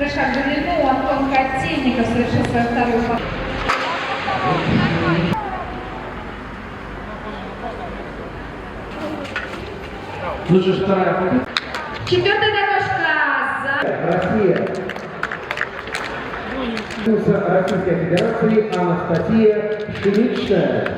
Прыжка в длину, Антон Котельников совершил свою вторую попытку. Ну что ж, вторая попытка. Четвертая дорожка за... Россия. Российской Федерации Анастасия Пшеничная.